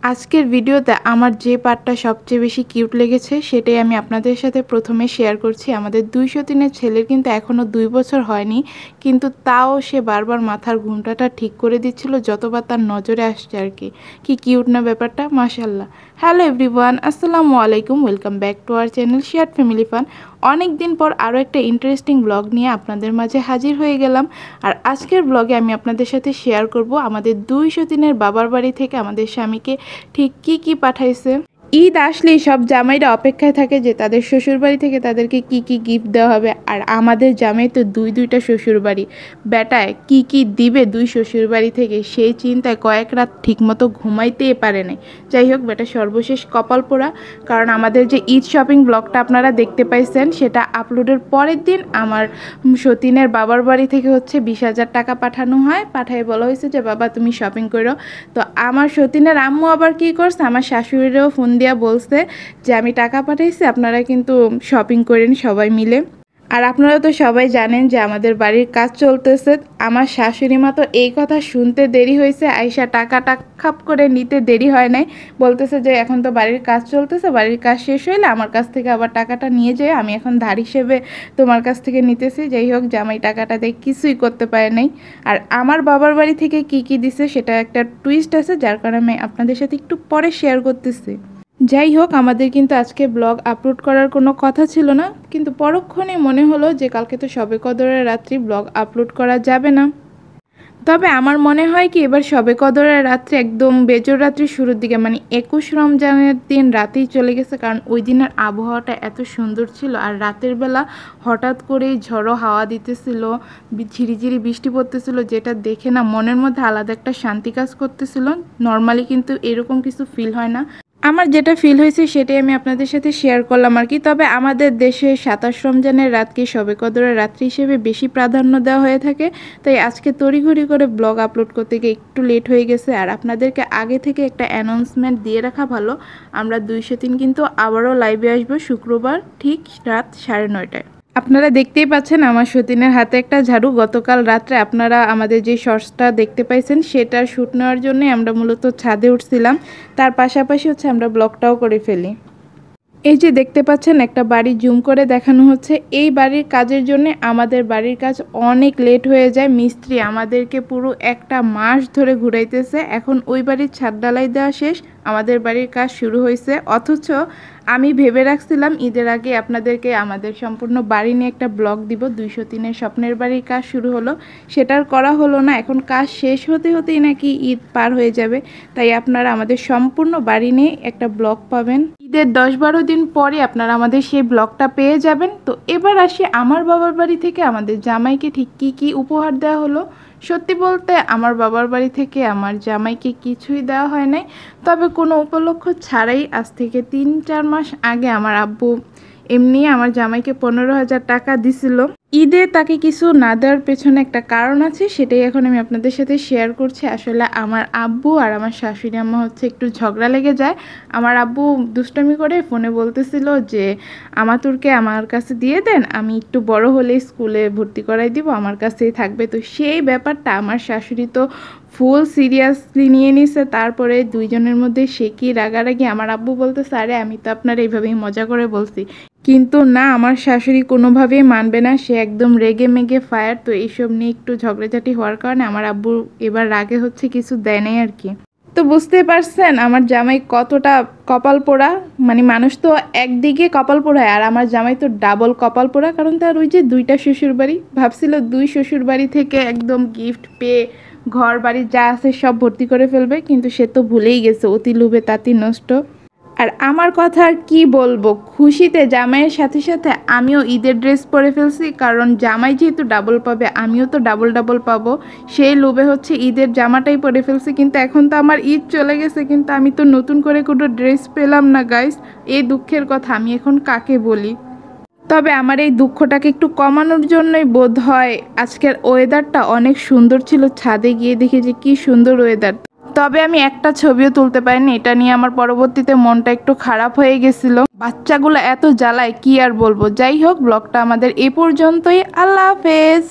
আজকের ভিডিওতে আমার যে পার্টটা সবচেয়ে বেশি কিউট লেগেছে সেটাই আমি আপনাদের সাথে প্রথমে শেয়ার করছি। আমাদের 203-এর ছেলের কিন্তু এখনও 2 বছর হয়নি, কিন্তু তাও সে বারবার মাথার ঘুমটাটা ঠিক করে দিচ্ছিল যতবার তার নজরে আসছে আর কি। কি কিউট না ব্যাপারটা, মাশাআল্লাহ। হ্যালো এভরিওয়ান, আসসালামু আলাইকুম, welcome back to our channel shared family fun. অনেক দিন পর আরও একটা ইন্টারেস্টিং ব্লগ নিয়ে আপনাদের মাঝে হাজির হয়ে গেলাম। আর আজকের ব্লগে আমি আপনাদের সাথে শেয়ার করব আমাদের 203-এর বাবার বাড়ি থেকে আমাদের স্বামীকে ঠিক কি কি পাঠাইছে। ঈদ আসলেই সব জামাইরা অপেক্ষায় থাকে যে তাদের শ্বশুরবাড়ি থেকে তাদেরকে কি কি গিফট দেওয়া হবে। আর আমাদের জামাই তো দুইটা শ্বশুরবাড়ি, বেটায় কি কি দিবে দুই শ্বশুরবাড়ি থেকে সেই চিন্তায় কয়েক রাত ঠিকমতো ঘুমাইতেই পারে নাই। যাই হোক, বেটা সর্বশেষ কপাল পোড়া, কারণ আমাদের যে ঈদ শপিং ব্লগটা আপনারা দেখতে পাইছেন সেটা আপলোডের পরের দিন আমার সতীনের বাবার বাড়ি থেকে হচ্ছে 20,000 টাকা পাঠানো হয়। পাঠায় বলা হয়েছে যে বাবা তুমি শপিং করো। তো আমার সতীনের আম্মু আবার কি করছে, আমার শাশুড়িরও ফোন দিয়া বলছে যে আমি টাকা পাঠাইছি, আপনারা কিন্তু শপিং করেন সবাই মিলে। আর আপনারা তো সবাই জানেন যে আমাদের বাড়ির কাজ চলতেছে। আমার শাশুড়ি মা তো এই কথা শুনতে দেরি হয়েছে, আইসা টাকাটা খাপ করে নিতে দেরি হয় নাই। বলতেছে যে এখন তো বাড়ির কাজ চলতেছে, বাড়ির কাজ শেষ হইলে আমার কাছ থেকে আবার টাকাটা নিয়ে যায়, আমি এখন ধার হিসেবে তোমার কাছ থেকে নিতেছি। যাই হোক, জামাই টাকাটা দিয়ে কিছুই করতে পারে নাই। আর আমার বাবার বাড়ি থেকে কি কি দিছে সেটা একটা টুইস্ট আছে, যার কারণে আমি আপনাদের সাথে একটু পরে শেয়ার করতেছি। যাই হোক, আমাদের কিন্তু আজকে ব্লগ আপলোড করার কোনো কথা ছিল না, কিন্তু পরক্ষণে মনে হলো যে কালকে তো শবে কদরের রাত্রি, ব্লগ আপলোড করা যাবে না। তবে আমার মনে হয় কি এবার শবে কদরের রাত্রে একদম বেজর রাত্রির শুরুর দিকে, মানে 21 রমজানের দিন রাতেই চলে গেছে, কারণ ওই দিনের আবহাওয়াটা এত সুন্দর ছিল। আর রাতের বেলা হঠাৎ করেই ঝড়ো হাওয়া দিতেছিল, ঝিরিঝিরি বৃষ্টি পড়তেছিল, যেটা দেখে না মনের মধ্যে আলাদা একটা শান্তি কাজ করতেছিল। নর্মালি কিন্তু এরকম কিছু ফিল হয় না। আমার যেটা ফিল হয়েছে সেটাই আমি আপনাদের সাথে শেয়ার করলাম আর কি। তবে আমাদের দেশে 27 রমজানের রাতকে শবে কদরের রাত্রি হিসেবে বেশি প্রাধান্য দেওয়া হয়ে থাকে, তাই আজকে তড়িঘড়ি করে ব্লগ আপলোড করতে গিয়ে একটু লেট হয়ে গেছে। আর আপনাদেরকে আগে থেকে একটা অ্যানাউন্সমেন্ট দিয়ে রাখা ভালো, আমরা 203 কিন্তু আবারও লাইভে আসবো শুক্রবার ঠিক রাত 9:30টায়। আপনারা দেখতেই পাচ্ছেন আমার সতীনের হাতে একটা ঝাড়ু। গতকাল রাত্রে আপনারা আমাদের যে শর্টসটা দেখতে পাইছেন সেটার শ্যুট নেওয়ার জন্য আমরা মূলত ছাদে উঠছিলাম, তার পাশাপাশি হচ্ছে আমরা ব্লগটাও করে ফেলি। এই যে দেখতে পাচ্ছেন একটা বাড়ি জুম করে দেখানো হচ্ছে, এই বাড়ির কাজের জন্য আমাদের বাড়ির কাজ অনেক লেট হয়ে যায়। মিস্ত্রি আমাদেরকে পুরো একটা মাস ধরে ঘুরাইতেছে, এখন ওই বাড়ির ছাদ ঢালাই দেওয়া শেষ, আমাদের বাড়ির কাজ শুরু হয়েছে। অথচ আমি ভেবে রাখছিলাম ঈদের আগে আপনাদেরকে আমাদের সম্পূর্ণ বাড়ি নিয়ে একটা ব্লগ দিব। 203-এর স্বপ্নের বাড়ির কাজ শুরু হলো, সেটার করা হলো না। এখন কাজ শেষ হতে হতেই নাকি ঈদ পার হয়ে যাবে, তাই আপনারা আমাদের সম্পূর্ণ বাড়ি নিয়ে একটা ব্লগ পাবেন। ঈদের 10-12 দিন পরে আপনারা আমাদের সেই ব্লগটা পেয়ে যাবেন। তো এবার আসি আমার বাবার বাড়ি থেকে আমাদের জামাইকে ঠিক কী কী উপহার দেওয়া হলো। সত্যি বলতে আমার বাবার বাড়ি থেকে আমার জামাইকে কিছুই দেওয়া হয় নাই, তবে কোনো উপলক্ষ ছাড়াই আজ থেকে 3-4 মাস আগে আমার আব্বু এমনি আমার জামাইকে 15,000 টাকা দিছিল। ঈদে তাকে কিছু না দেওয়ার পেছনে একটা কারণ আছে, সেটাই এখন আমি আপনাদের সাথে শেয়ার করছি। আসলে আমার আব্বু আর আমার শাশুড়ি আম্মা হচ্ছে একটু ঝগড়া লেগে যায়। আমার আব্বু দুষ্টামি করে ফোনে বলতেছিল যে আমাতুরকে আমার কাছে দিয়ে দেন, আমি একটু বড় হলে স্কুলে ভর্তি করাই দিব, আমার কাছেই থাকবে। তো সেই ব্যাপারটা আমার শাশুড়ি তো ফুল সিরিয়াসলি নিয়ে নিছে। তারপরে দুইজনের মধ্যে সে কি রাগারাগি, আমার আব্বু বলতেছে আরে আমি তো আপনার এইভাবেই মজা করে বলছি, কিন্তু না, আমার শাশুড়ি কোনোভাবেই মানবে না, সে একদম রেগে মেগে ফায়ার। তো এইসব নিয়ে একটু ঝগড়াঝাটি হওয়ার কারণে আমার আব্বু এবার রাগে হচ্ছে কিছু দেয় নাই আর কি। তো বুঝতে পারছেন আমার জামাই কতটা কপাল পোড়া, মানে মানুষ তো একদিকে কপাল পোড়ায়, আর আমার জামাই তো ডাবল কপাল পোড়া, কারণ তার ওই যে 2টা শ্বশুরবাড়ি। ভাবছিল 2 শ্বশুরবাড়ি থেকে একদম গিফট পেয়ে ঘর বাড়ি যা আছে সব ভর্তি করে ফেলবে, কিন্তু সে তো ভুলেই গেছে, অতি লোভে তাতি নষ্ট। আর আমার কথা আর কি বলবো, খুশিতে জামাইয়ের সাথে সাথে আমিও ঈদের ড্রেস পরে ফেলছি, কারণ জামাই যেহেতু ডাবল পাবে আমিও তো ডাবল ডাবল পাবো, সেই লোভে হচ্ছে ঈদের জামাটাই পরে ফেলছি। কিন্তু এখন তো আমার ঈদ চলে গেছে, কিন্তু আমি তো নতুন করে কোনো ড্রেস পেলাম না গাইস। এই দুঃখের কথা আমি এখন কাকে বলি। তবে আমার এই দুঃখটাকে একটু কমানোর জন্যই বোধ হয় আজকের ওয়েদারটা অনেক সুন্দর ছিল। ছাদে গিয়ে দেখি যে কি সুন্দর ওয়েদার, তবে আমি একটা ছবিও তুলতে পারিনি, এটা নিয়ে আমার পরবর্তীতে মনটা একটু খারাপ হয়ে গেছিল। বাচ্চাগুলো এত জ্বালায় কি আর বলবো। যাই হোক, ব্লগটা আমাদের এ পর্যন্তই। আল্লাহ হাফেজ।